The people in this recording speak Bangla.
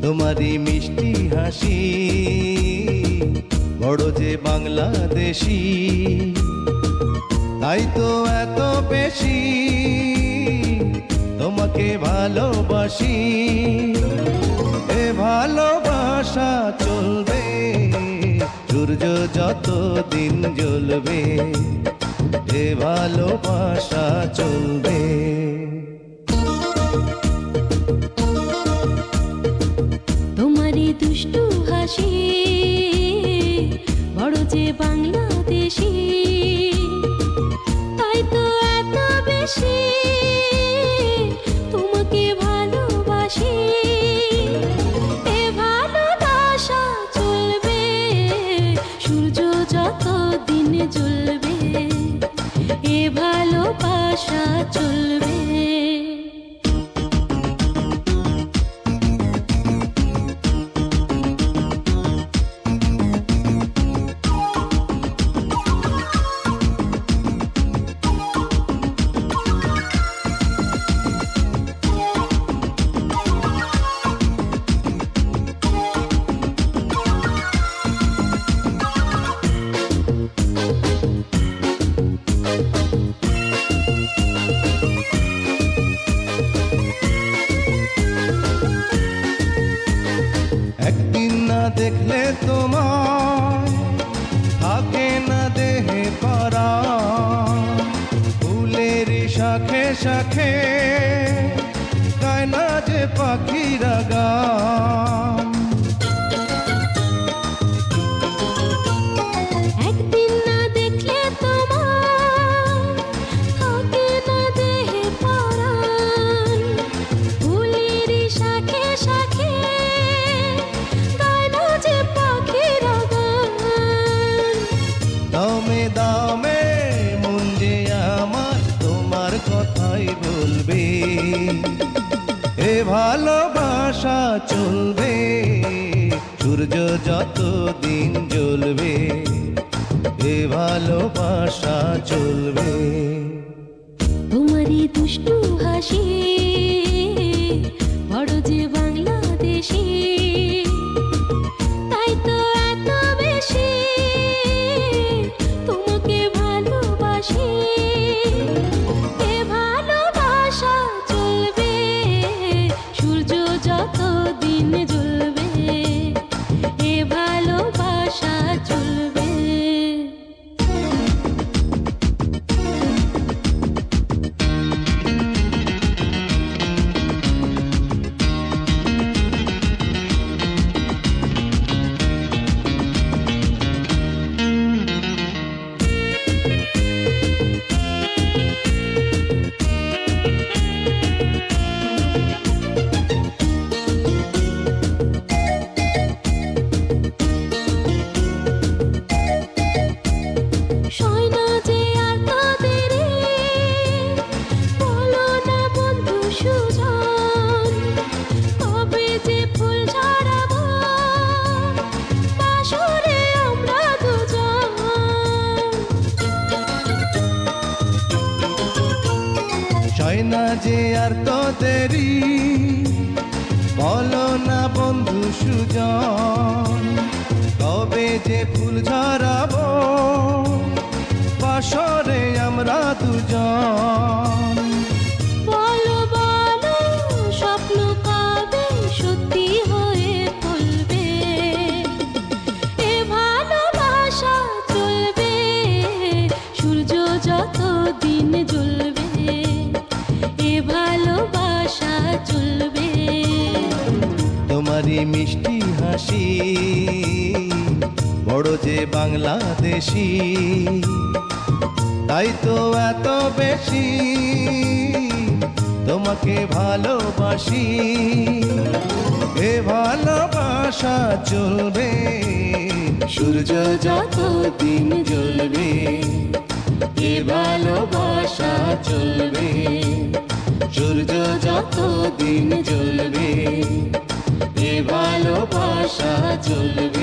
তোমারি মিষ্টি হাসি বড় যে বাংলাদেশি, তাই তো এত বেশি তোমাকে ভালোবাসি। এ ভালোবাসা চলবে সূর্য যত দিন জ্বলবে, এ ভালোবাসা চলবে। তোমারি দুষ্টু হাসি বড় যে বাংলাদেশি, তাই তো এত বেশি তোমাকে ভালোবাসি। এ ভালোবাসা চলবে সূর্য যত দিন জ্বলবে, এ ভালোবাসা চলবে। একদিন না দেখলে তোমায় থাকে না দেহে পরা, ফুলের শাখে শাখে গায় না যে পাখিরা গান। একদিন না দেখলে তোমায় থাকে না দেহে পরাণ, ফুলের শাখে শাখে গায় না যে পাখিরা গান। দামে দামে মন যে আমার তোমার কথাই বলবে, এ ভালোবাসা চলবে সূর্য যত দিন জ্বলবে, এ ভালোবাসা চলবে। তোমারি দুষ্টু হাসি বড় যে বাংলাদেশি, তাই তো এত বেশি তোমাকে ভালোবাসি। এ ভালোবাসা চলবে সূর্য যত দিন জ্বলবে, এ ভালোবাসা চলবে। সয়না যে আর তাদের বলো না বন্ধু সুজন, কবে যে ফুল ঝরাবো বাসরে আমরা দুজন। সয়না যে আর তো দেরি বলো না বন্ধু সুজন, কবে যে ফুল ঝরাবো বাসরে আমরা দুজন। বলো বলো স্বপ্ন কবে সত্যি হয়ে ফলবে, এ ভালোবাসা চলবে সূর্য যত দিন জ্বলবে, এ ভালোবাসা চলবে। তোমারি মিষ্টি হাসি বড় যে বাংলাদেশি, তাই তো এত বেশি তোমাকে ভালোবাসি। এ ভালোবাসা চলবে সূর্য যত দিন জ্বলবে, এ চলবে, সূর্য যতদিন জ্বলবে, এ ভালোবাসা চলবে।